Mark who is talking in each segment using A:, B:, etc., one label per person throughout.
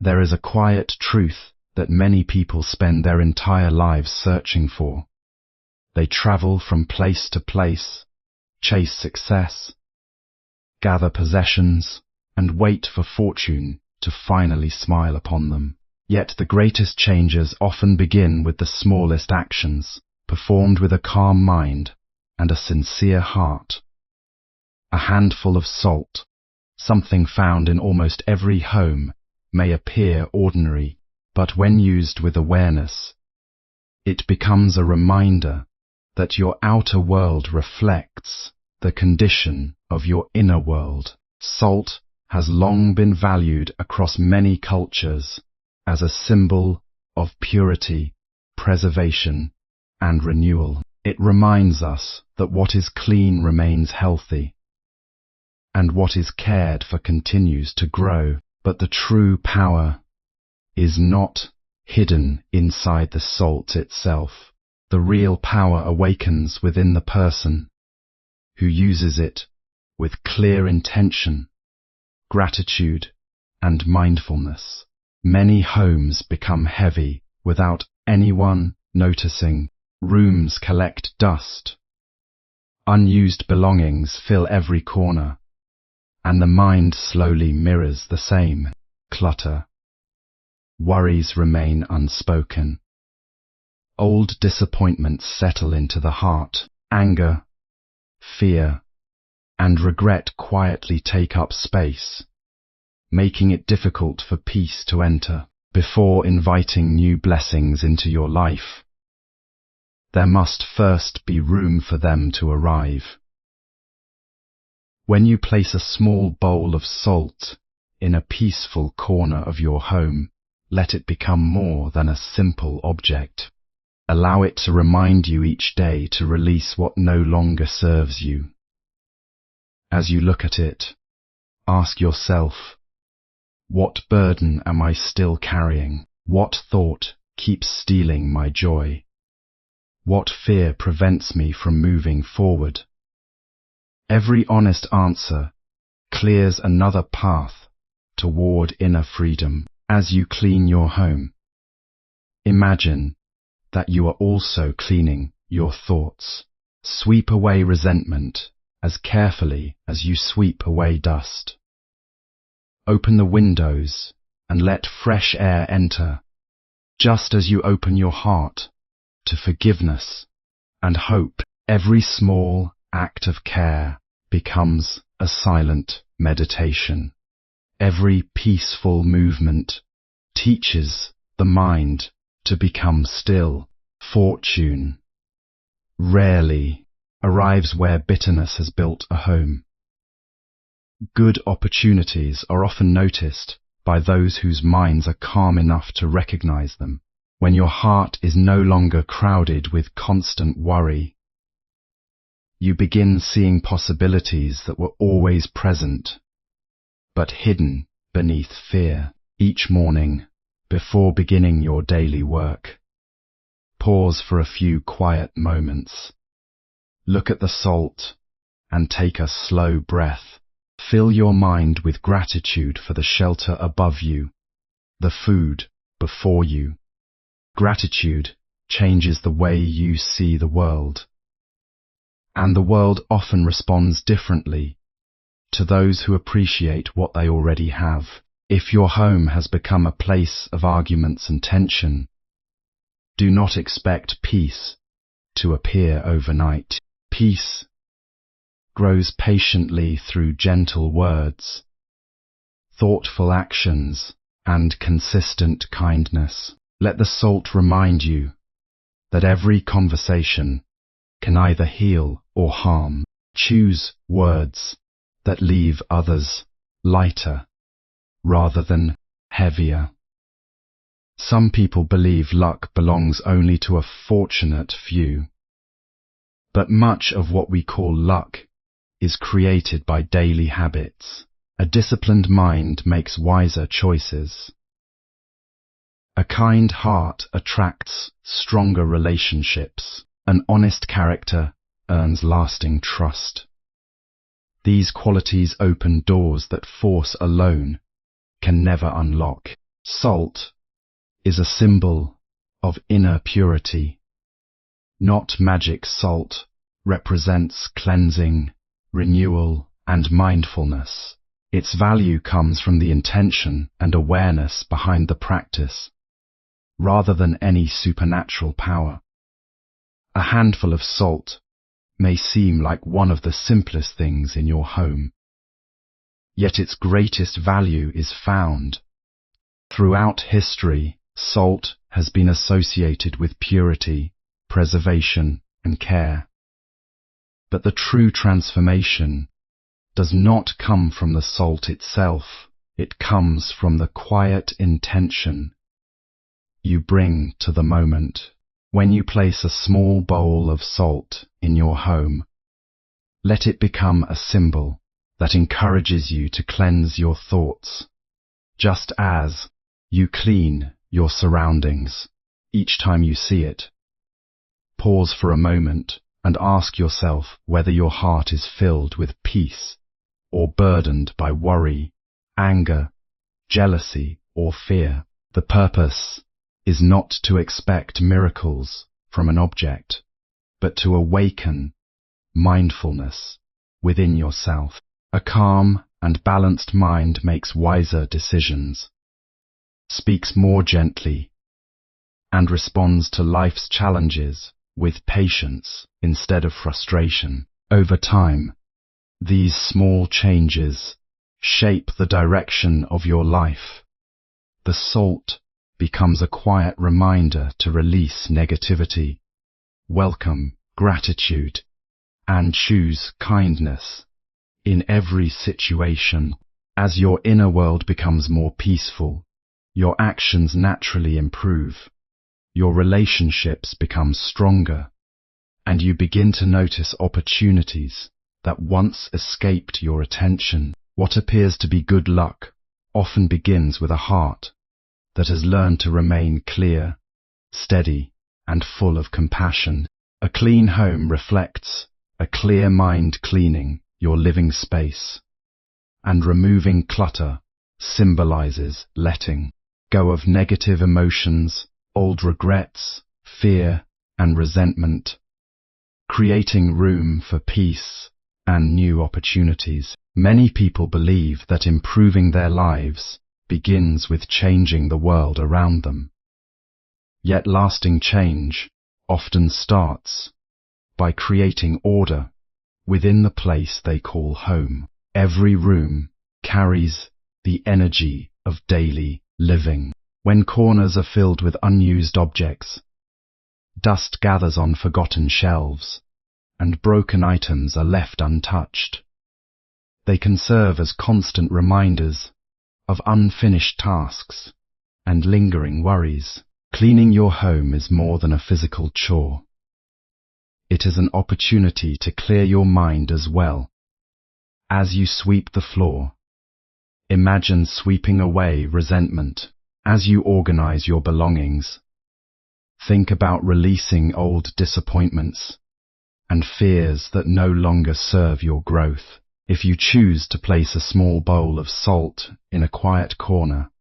A: There is a quiet truth that many people spend their entire lives searching for. They travel from place to place, chase success, gather possessions, and wait for fortune to finally smile upon them. Yet the greatest changes often begin with the smallest actions, performed with a calm mind and a sincere heart. A handful of salt, something found in almost every home, may appear ordinary, but when used with awareness, it becomes a reminder that your outer world reflects the condition of your inner world. Salt has long been valued across many cultures as a symbol of purity, preservation, and renewal. It reminds us that what is clean remains healthy, and what is cared for continues to grow. But the true power is not hidden inside the salt itself. The real power awakens within the person who uses it with clear intention, gratitude, and mindfulness. Many homes become heavy without anyone noticing. Rooms collect dust. Unused belongings fill every corner, and the mind slowly mirrors the same clutter. Worries remain unspoken. Old disappointments settle into the heart. Anger, fear, and regret quietly take up space, making it difficult for peace to enter. Before inviting new blessings into your life, there must first be room for them to arrive. When you place a small bowl of salt in a peaceful corner of your home, let it become more than a simple object. Allow it to remind you each day to release what no longer serves you. As you look at it, ask yourself, what burden am I still carrying? What thought keeps stealing my joy? What fear prevents me from moving forward? Every honest answer clears another path toward inner freedom. As you clean your home, imagine that you are also cleaning your thoughts. Sweep away resentment as carefully as you sweep away dust. Open the windows and let fresh air enter, just as you open your heart to forgiveness and hope. Every small act of care becomes a silent meditation. Every peaceful movement teaches the mind to become still. Fortune rarely arrives where bitterness has built a home. Good opportunities are often noticed by those whose minds are calm enough to recognize them. When your heart is no longer crowded with constant worry, you begin seeing possibilities that were always present, but hidden beneath fear. Each morning, before beginning your daily work, pause for a few quiet moments. Look at the salt and take a slow breath. Fill your mind with gratitude for the shelter above you, the food before you. Gratitude changes the way you see the world, and the world often responds differently to those who appreciate what they already have. If your home has become a place of arguments and tension, do not expect peace to appear overnight. Peace grows patiently through gentle words, thoughtful actions, and consistent kindness. Let the salt remind you that every conversation can either heal or harm. Choose words that leave others lighter rather than heavier. Some people believe luck belongs only to a fortunate few, but much of what we call luck is created by daily habits. A disciplined mind makes wiser choices. A kind heart attracts stronger relationships. An honest character earns lasting trust. These qualities open doors that force alone can never unlock. Salt is a symbol of inner purity. Not magic salt represents cleansing, renewal, and mindfulness. Its value comes from the intention and awareness behind the practice, rather than any supernatural power. A handful of salt may seem like one of the simplest things in your home, yet its greatest value is found. Throughout history, salt has been associated with purity, preservation, and care. But the true transformation does not come from the salt itself. It comes from the quiet intention you bring to the moment. When you place a small bowl of salt in your home, let it become a symbol that encourages you to cleanse your thoughts, just as you clean your surroundings each time you see it. Pause for a moment and ask yourself whether your heart is filled with peace or burdened by worry, anger, jealousy, or fear. The purpose is not to expect miracles from an object, but to awaken mindfulness within yourself. A calm and balanced mind makes wiser decisions, speaks more gently, and responds to life's challenges with patience instead of frustration. Over time, these small changes shape the direction of your life. The salt becomes a quiet reminder to release negativity, welcome gratitude, and choose kindness in every situation. As your inner world becomes more peaceful, your actions naturally improve, your relationships become stronger, and you begin to notice opportunities that once escaped your attention. What appears to be good luck often begins with a heart that has learned to remain clear, steady, and full of compassion. A clean home reflects a clear mind. Cleaning your living space and removing clutter symbolizes letting go of negative emotions, old regrets, fear, and resentment, creating room for peace and new opportunities. Many people believe that improving their lives begins with changing the world around them. Yet lasting change often starts by creating order within the place they call home. Every room carries the energy of daily living. When corners are filled with unused objects, dust gathers on forgotten shelves, and broken items are left untouched. They can serve as constant reminders of unfinished tasks and lingering worries. Cleaning your home is more than a physical chore. It is an opportunity to clear your mind as well. As you sweep the floor, imagine sweeping away resentment. As you organize your belongings, think about releasing old disappointments and fears that no longer serve your growth. If you choose to place a small bowl of salt in a quiet corner,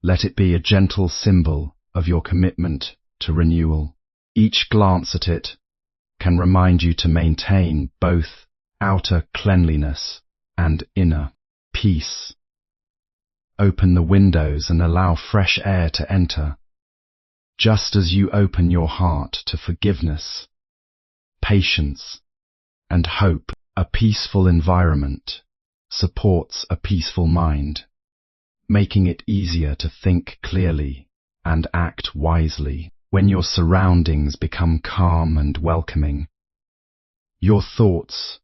A: let it be a gentle symbol of your commitment to renewal. Each glance at it can remind you to maintain both outer cleanliness and inner peace. Open the windows and allow fresh air to enter, just as you open your heart to forgiveness, patience, and hope. A peaceful environment supports a peaceful mind, making it easier to think clearly and act wisely. When your surroundings become calm and welcoming, your thoughts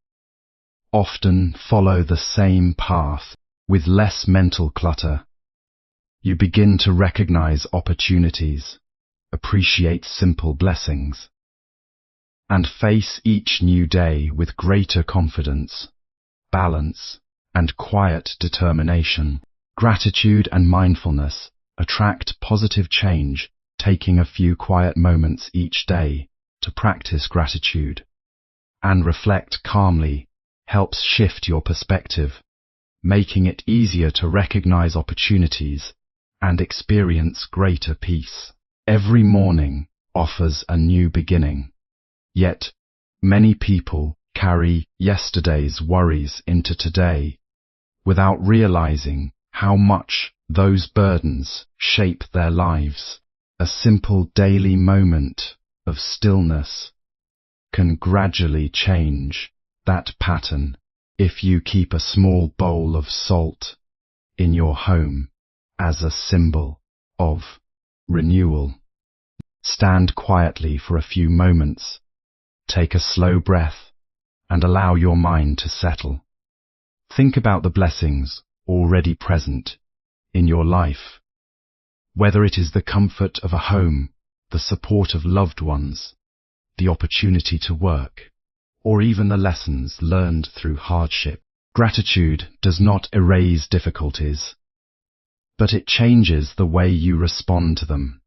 A: often follow the same path. With less mental clutter, you begin to recognize opportunities, appreciate simple blessings, and face each new day with greater confidence, balance, and quiet determination. Gratitude and mindfulness attract positive change. Taking a few quiet moments each day to practice gratitude and reflect calmly helps shift your perspective, making it easier to recognize opportunities and experience greater peace. Every morning offers a new beginning. Yet, many people carry yesterday's worries into today without realizing how much those burdens shape their lives. A simple daily moment of stillness can gradually change that pattern. If you keep a small bowl of salt in your home as a symbol of renewal, stand quietly for a few moments, take a slow breath, and allow your mind to settle. Think about the blessings already present in your life, whether it is the comfort of a home, the support of loved ones, the opportunity to work, or even the lessons learned through hardship. Gratitude does not erase difficulties, but it changes the way you respond to them.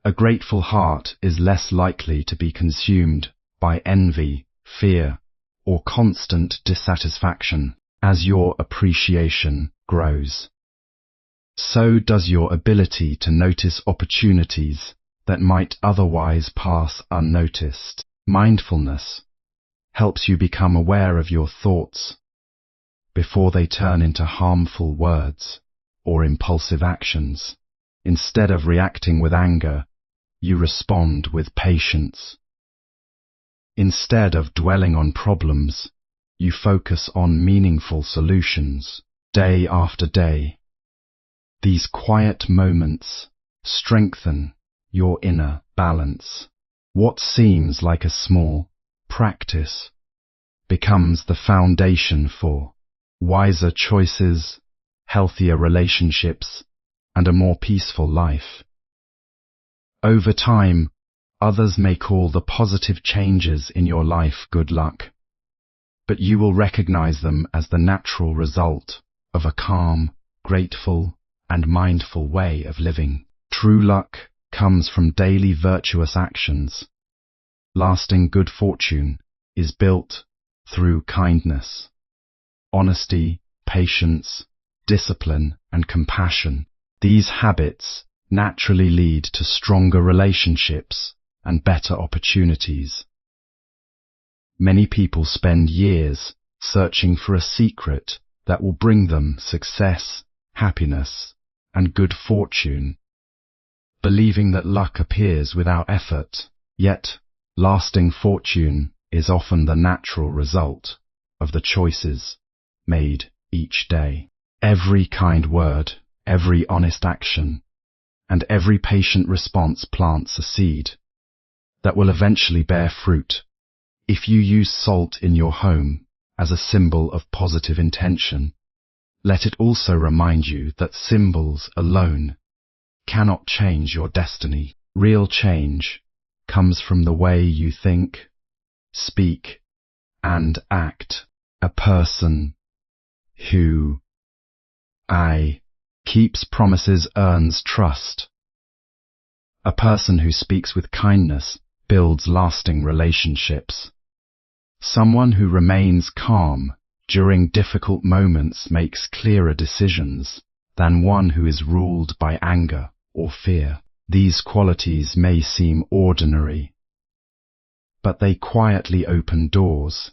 A: A grateful heart is less likely to be consumed by envy, fear, or constant dissatisfaction. As your appreciation grows, so does your ability to notice opportunities that might otherwise pass unnoticed. Mindfulness helps you become aware of your thoughts before they turn into harmful words or impulsive actions. Instead of reacting with anger, you respond with patience. Instead of dwelling on problems, you focus on meaningful solutions. Day after day, these quiet moments strengthen your inner balance. What seems like a small practice becomes the foundation for wiser choices, healthier relationships, and a more peaceful life. Over time, others may call the positive changes in your life good luck, but you will recognize them as the natural result of a calm, grateful, and mindful way of living. True luck comes from daily virtuous actions. Lasting good fortune is built through kindness, honesty, patience, discipline, and compassion. These habits naturally lead to stronger relationships and better opportunities. Many people spend years searching for a secret that will bring them success, happiness, and good fortune, believing that luck appears without effort. Yet, lasting fortune is often the natural result of the choices made each day. Every kind word, every honest action, and every patient response plants a seed that will eventually bear fruit. If you use salt in your home as a symbol of positive intention, let it also remind you that symbols alone cannot change your destiny. Real change comes from the way you think, speak, and act. A person who keeps promises earns trust. A person who speaks with kindness builds lasting relationships. Someone who remains calm during difficult moments makes clearer decisions than one who is ruled by anger or fear. These qualities may seem ordinary, but they quietly open doors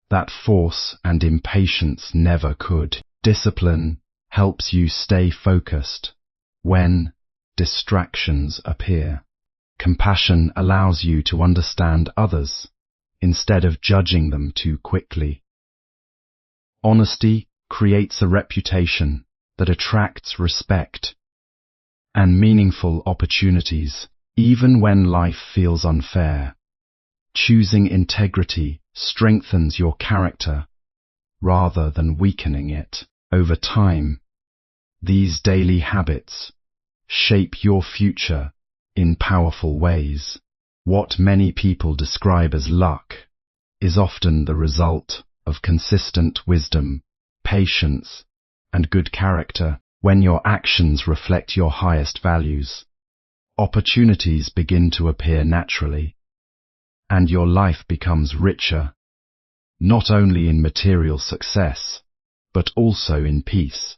A: that force and impatience never could. Discipline helps you stay focused when distractions appear. Compassion allows you to understand others instead of judging them too quickly. Honesty creates a reputation that attracts respect and meaningful opportunities, even when life feels unfair. Choosing integrity strengthens your character rather than weakening it. Over time, these daily habits shape your future in powerful ways. What many people describe as luck is often the result of consistent wisdom, patience, and good character. When your actions reflect your highest values, opportunities begin to appear naturally, and your life becomes richer, not only in material success, but also in peace,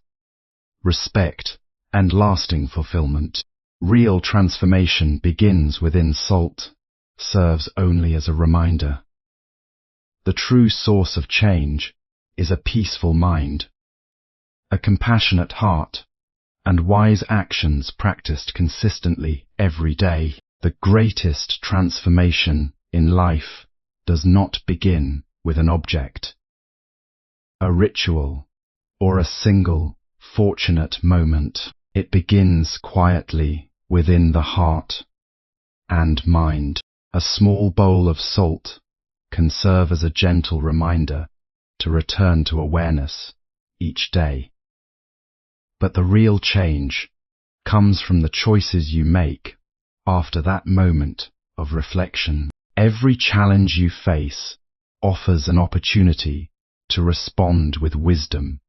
A: respect, and lasting fulfillment. Real transformation begins within. Salt serves only as a reminder. The true source of change is a peaceful mind, a compassionate heart, and wise actions practiced consistently every day. The greatest transformation in life does not begin with an object, a ritual, or a single fortunate moment. It begins quietly within the heart and mind. A small bowl of salt can serve as a gentle reminder to return to awareness each day. But the real change comes from the choices you make after that moment of reflection. Every challenge you face offers an opportunity to respond with wisdom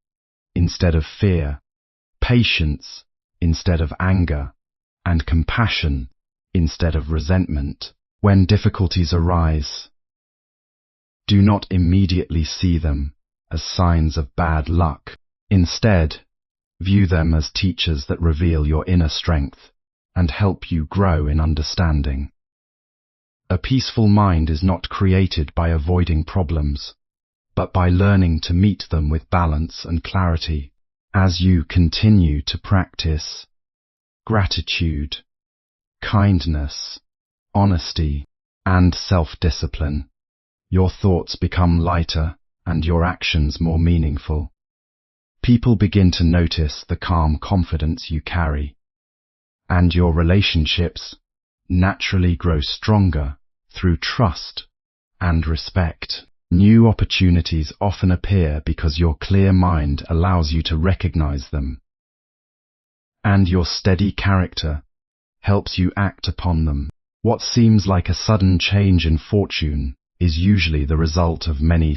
A: instead of fear, patience instead of anger, and compassion instead of resentment. When difficulties arise, do not immediately see them as signs of bad luck. Instead, view them as teachers that reveal your inner strength and help you grow in understanding. A peaceful mind is not created by avoiding problems, but by learning to meet them with balance and clarity. As you continue to practice gratitude, kindness, honesty, and self-discipline, your thoughts become lighter and your actions more meaningful. People begin to notice the calm confidence you carry, and your relationships naturally grow stronger through trust and respect. New opportunities often appear because your clear mind allows you to recognize them, and your steady character helps you act upon them. What seems like a sudden change in fortune is usually the result of many